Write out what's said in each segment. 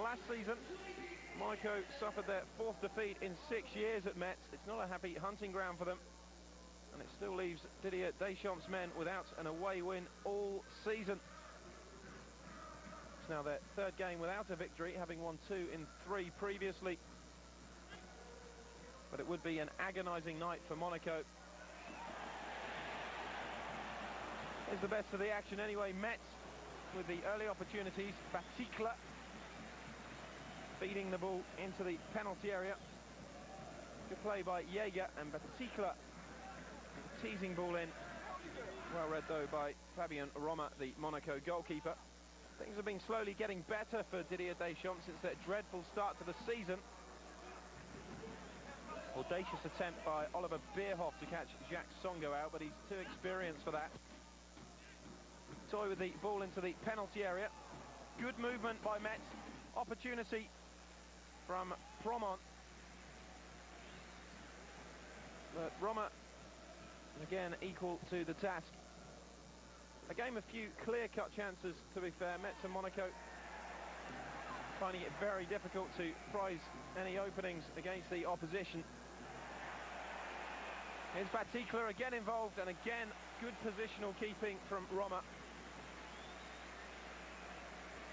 last season, Monaco suffered their 4th defeat in 6 years at Metz. It's not a happy hunting ground for them, and it still leaves Didier Deschamps' men without an away win all season. It's now their 3rd game without a victory, having won 2 in 3 previously. But it would be an agonising night for Monaco. Here's the best of the action anyway. Metz with the early opportunities. Baticle feeding the ball into the penalty area. Good play by Jaeger, and Baticle teasing ball in. Well read though by Fabien Roma, the Monaco goalkeeper. Things have been slowly getting better for Didier Deschamps since their dreadful start to the season. Audacious attempt by Oliver Bierhoff to catch Jacques Songo out, but he's too experienced for that. Toy with the ball into the penalty area. Good movement by Metz. Opportunity from Promont. But Roma, again, equal to the task. A game of few clear-cut chances, to be fair. Metz and Monaco finding it very difficult to prize any openings against the opposition. Here's Baticle again involved, and again good positional keeping from Roma,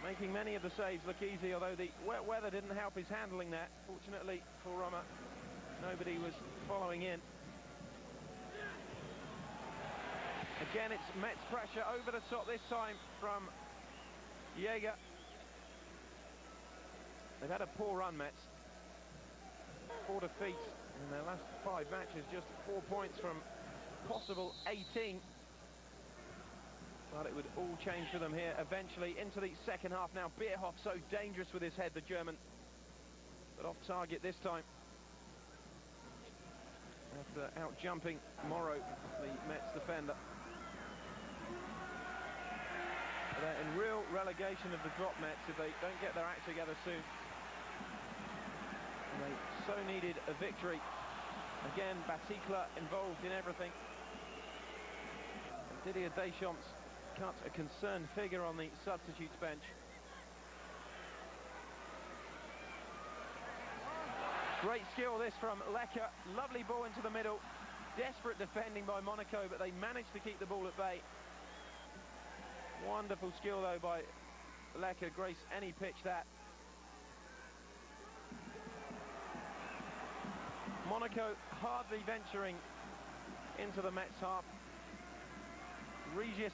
making many of the saves look easy, although the wet weather didn't help his handling there. Fortunately for Roma, nobody was following in. Again, it's Metz pressure over the top this time from Jaeger. They've had a poor run, Metz. 4 defeats in their last 5 matches, just 4 points from possible 18. But it would all change for them here eventually into the second half. Now Bierhoff so dangerous with his head, the German, but off target this time. After out-jumping Moreau, the Metz defender. They're in real relegation of the drop, Metz, if they don't get their act together soon. And they so needed a victory. Again, Baticle involved in everything. And Didier Deschamps cut a concerned figure on the substitutes bench. Great skill this from Lecker. Lovely ball into the middle. Desperate defending by Monaco, but they managed to keep the ball at bay. Wonderful skill though by Lecker. Grace any pitch that. Monaco hardly venturing into the Metz half. Regis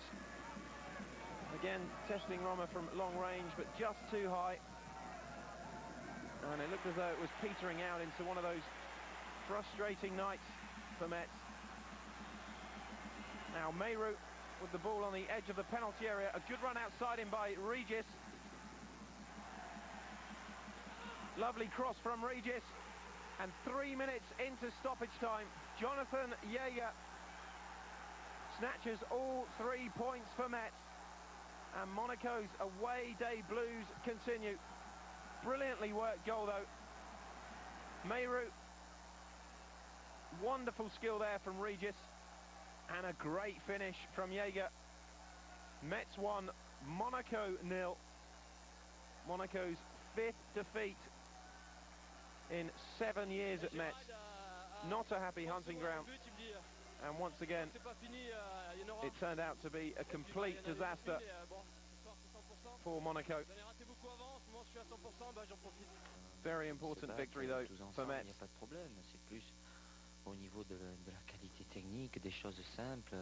again testing Roma from long range, but just too high. And it looked as though it was petering out into one of those frustrating nights for Metz. Now Meyrou with the ball on the edge of the penalty area. A good run outside him by Regis. Lovely cross from Regis. And 3 minutes into stoppage time, Jonathan Jaeger snatches all 3 points for Metz. And Monaco's away day blues continue. Brilliantly worked goal though. Meyrou. Wonderful skill there from Regis. And a great finish from Jaeger. Metz 1, Monaco 0. Monaco's 5th defeat in 7 years at Metz. Not a happy hunting ground. And once again, it turned out to be a complete disaster for Monaco. Very important victory though for Metz. Au niveau de la qualité technique, des choses simples,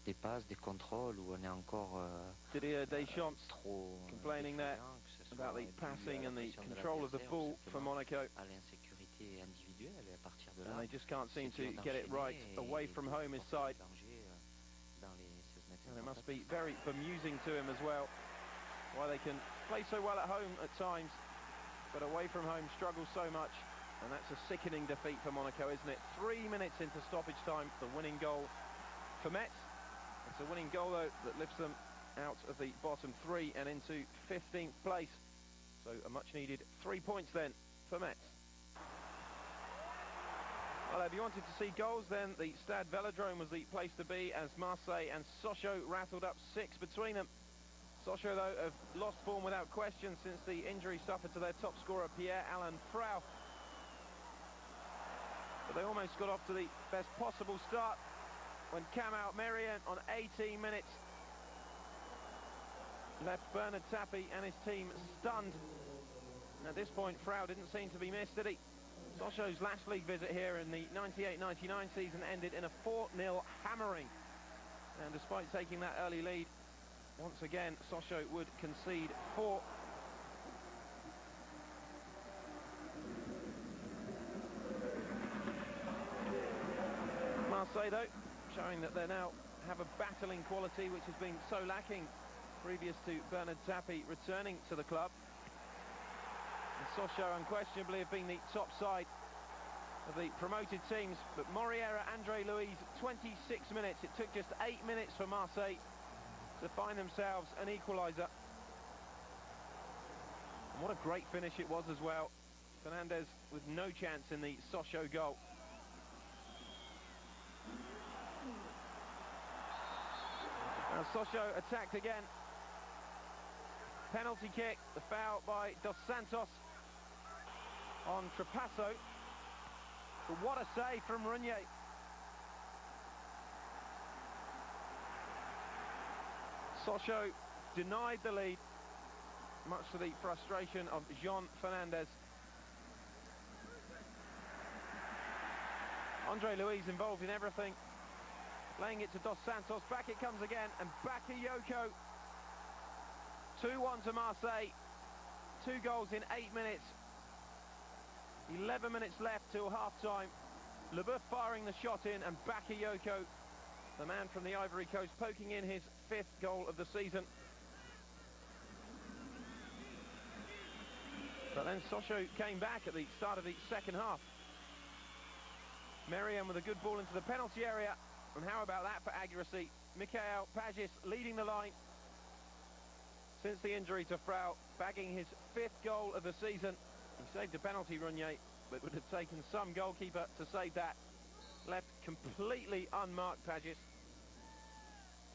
des passes, des contrôles où on est encore Didier Deschamps complaining there about the passing and the control of the ball for Monaco. À l'insécurité individuelle, et à partir de là, and they just can't seem to get it right away from home his side. And it must be very bemusing to him as well, why they can play so well at home at times, but away from home struggle so much. And that's a sickening defeat for Monaco, isn't it? 3 minutes into stoppage time, the winning goal for Metz. It's a winning goal, though, that lifts them out of the bottom 3 and into 15th place. So a much-needed 3 points then for Metz. Well, if you wanted to see goals, then the Stade Velodrome was the place to be, as Marseille and Sochaux rattled up 6 between them. Sochaux, though, have lost form without question since the injury suffered to their top scorer, Pierre-Alain Frau. But they almost got off to the best possible start when Kamau Merian, on 18 minutes, left Bernard Tapie and his team stunned. And at this point, Frau didn't seem to be missed, did he? Sochaux's last league visit here in the 98-99 season ended in a 4-0 hammering. And despite taking that early lead, once again, Sochaux would concede 4. Marseille, though, showing that they now have a battling quality which has been so lacking previous to Bernard Tapie returning to the club. And Sochaux unquestionably have been the top side of the promoted teams, but Moriera, Andre Louise, 26 minutes. It took just 8 minutes for Marseille to find themselves an equaliser. And what a great finish it was as well. Fernandez with no chance in the Sochaux goal. Now Sochaux attacked again. Penalty kick, the foul by Dos Santos on Trapasso. But what a save from Renier. Sochaux denied the lead, much to the frustration of Jean Fernandez. Andre Louise involved in everything, laying it to Dos Santos. Back it comes again, and Bakayoko. 2-1 to Marseille. 2 goals in 8 minutes. 11 minutes left till half-time. Leboeuf firing the shot in, and Bakayoko, the man from the Ivory Coast, poking in his 5th goal of the season. But then Sochaux came back at the start of the second half. Merian with a good ball into the penalty area. And how about that for accuracy? Mikhail Pagis leading the line since the injury to Frau, bagging his 5th goal of the season. He saved a penalty, Renier, but would have taken some goalkeeper to save that. Left completely unmarked, Pagis.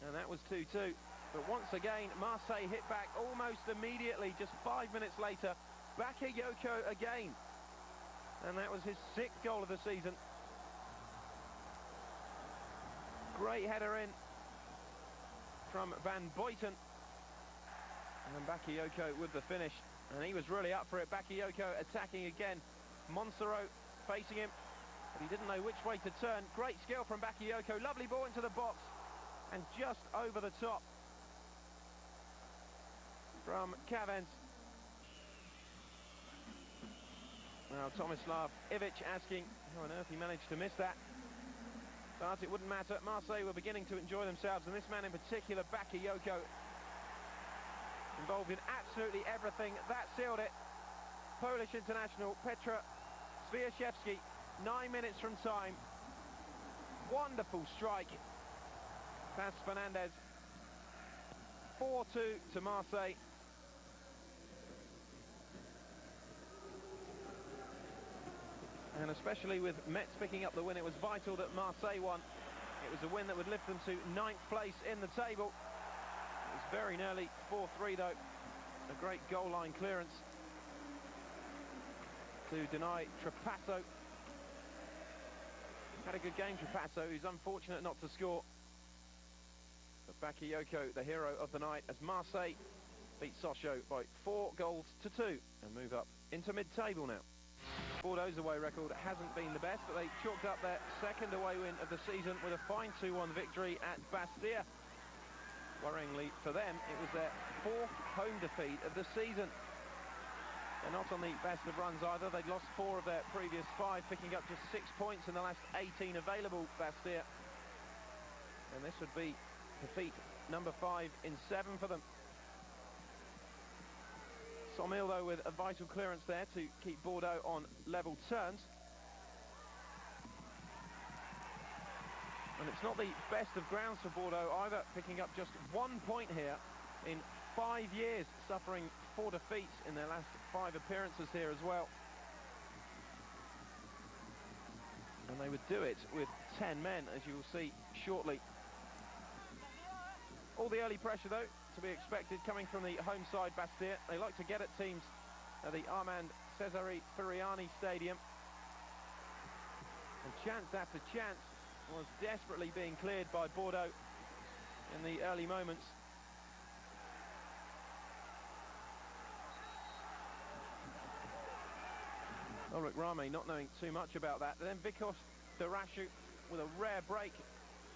And that was 2-2. But once again, Marseille hit back almost immediately, just 5 minutes later. Bakayoko again. And that was his 6th goal of the season. Great header in from Van Boyten. And then Bakayoko with the finish. And he was really up for it. Bakayoko attacking again. Montserrat facing him, but he didn't know which way to turn. Great skill from Bakayoko. Lovely ball into the box. And just over the top from Cavens. Now Tomislav Ivic asking how on earth he managed to miss that. But it wouldn't matter. Marseille were beginning to enjoy themselves, and this man in particular, Bakayoko, involved in absolutely everything. That sealed it. Polish international Petr Swiaczewski, 9 minutes from time. Wonderful strike. Past Fernandez. 4-2 to Marseille. And especially with Metz picking up the win, it was vital that Marseille won. It was a win that would lift them to 9th place in the table. It was very nearly 4-3 though. A great goal line clearance to deny Trapasso. Had a good game, Trapasso, who's unfortunate not to score. But Bakayoko, the hero of the night, as Marseille beat Sochaux by 4 goals to 2 and move up into mid-table now. Bordeaux's away record hasn't been the best, but they chalked up their 2nd away win of the season with a fine 2-1 victory at Bastia. Worryingly for them, it was their 4th home defeat of the season. They're not on the best of runs either. They'd lost 4 of their previous 5, picking up just 6 points in the last 18 available, Bastia. And this would be defeat number 5 in 7 for them. Somil, though, with a vital clearance there to keep Bordeaux on level terms. And it's not the best of grounds for Bordeaux either, picking up just 1 point here in 5 years, suffering 4 defeats in their last 5 appearances here as well. And they would do it with 10 men, as you will see shortly. All the early pressure, though, to be expected coming from the home side, Bastia. They like to get at teams at the Armand Cesare Furiani Stadium. And chance after chance was desperately being cleared by Bordeaux in the early moments. Ulrich Rame not knowing too much about that. Then Vikos Darashu with a rare break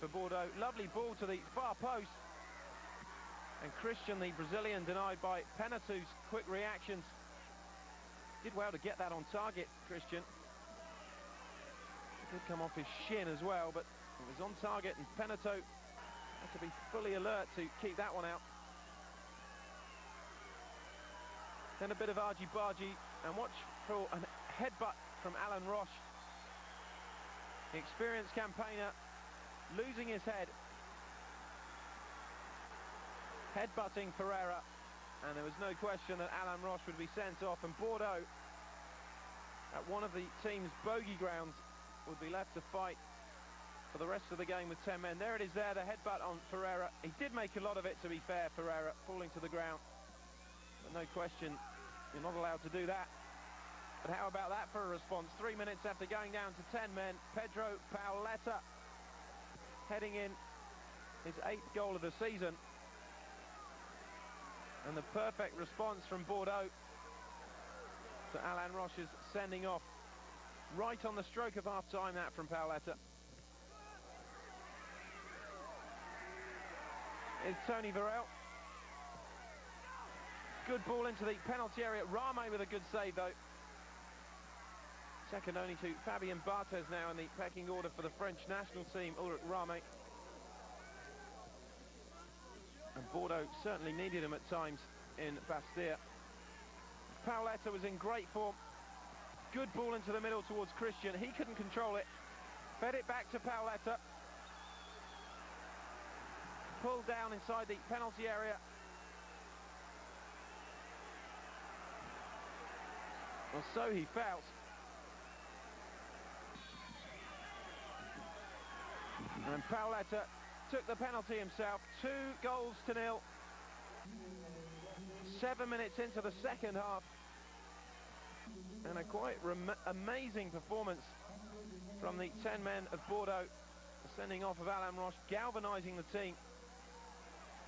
for Bordeaux. Lovely ball to the far post. And Christian, the Brazilian, denied by Penatu's quick reactions. Did well to get that on target, Christian. It did come off his shin as well, but it was on target, and Penatu had to be fully alert to keep that one out. Then a bit of argy-bargy, and watch for a headbutt from Alan Roche. The experienced campaigner losing his head. Headbutting Ferreira, and there was no question that Alan Roche would be sent off, and Bordeaux, at one of the team's bogey grounds, would be left to fight for the rest of the game with 10 men. There it is there, the headbutt on Ferreira. He did make a lot of it, to be fair, Ferreira, falling to the ground. But no question, you're not allowed to do that. But how about that for a response? 3 minutes after going down to 10 men, Pedro Paoletta heading in his 8th goal of the season. And the perfect response from Bordeaux to Alan Roche's sending off. Right on the stroke of half-time, that from Paoletta. Is Tony Varel. Good ball into the penalty area. Rame with a good save, though. Second only to Fabien Barthez now in the pecking order for the French national team, Ulrich Rame. And Bordeaux certainly needed him at times in Bastia. Paoletta was in great form. Good ball into the middle towards Christian. He couldn't control it. Fed it back to Paoletta. Pulled down inside the penalty area. Well, so he felt. And Paoletta took the penalty himself. 2-0. 7 minutes into the second half. And a quite amazing performance from the 10 men of Bordeaux. The sending off of Alan Roche, galvanising the team.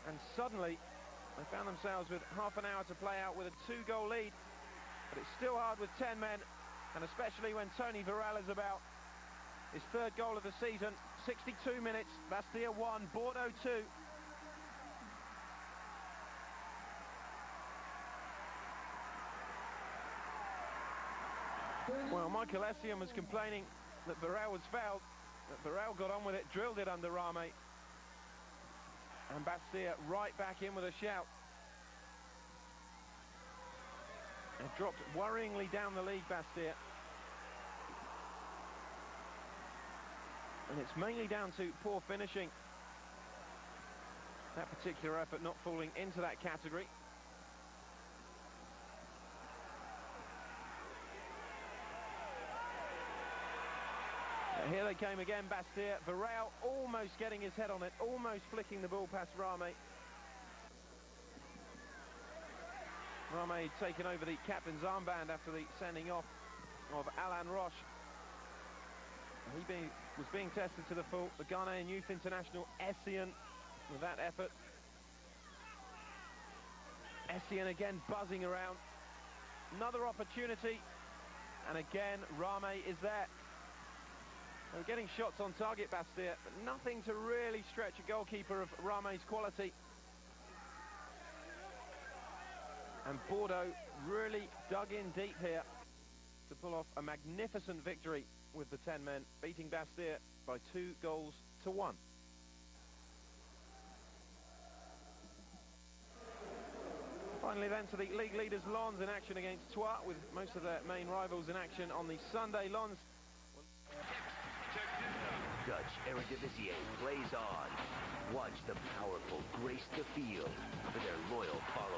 And suddenly, they found themselves with half an hour to play out with a 2-goal lead. But it's still hard with 10 men, and especially when Tony Varel is about. His 3rd goal of the season, 62 minutes, Bastia 1, Bordeaux 2. Well, Michael Essien was complaining that Varel was fouled, but Varel got on with it, drilled it under Rame. And Bastia right back in with a shout. They've dropped worryingly down the league, Bastia. And it's mainly down to poor finishing. That particular effort not falling into that category. Here they came again, Bastia. Varel almost getting his head on it, almost flicking the ball past Rame. Rame taken over the captain's armband after the sending off of Alan Roche. He was being tested to the full. The Ghanaian youth international, Essien, with that effort. Essien again buzzing around. Another opportunity. And again, Rame is there. They were getting shots on target, Bastia, but nothing to really stretch a goalkeeper of Rame's quality. And Bordeaux really dug in deep here to pull off a magnificent victory with the 10 men, beating Bastia by 2-1. Finally then to the league leaders, Lens in action against Troyes, with most of their main rivals in action on the Sunday. Lens. Dutch Eredivisie plays on. Watch the powerful grace the field for their loyal followers.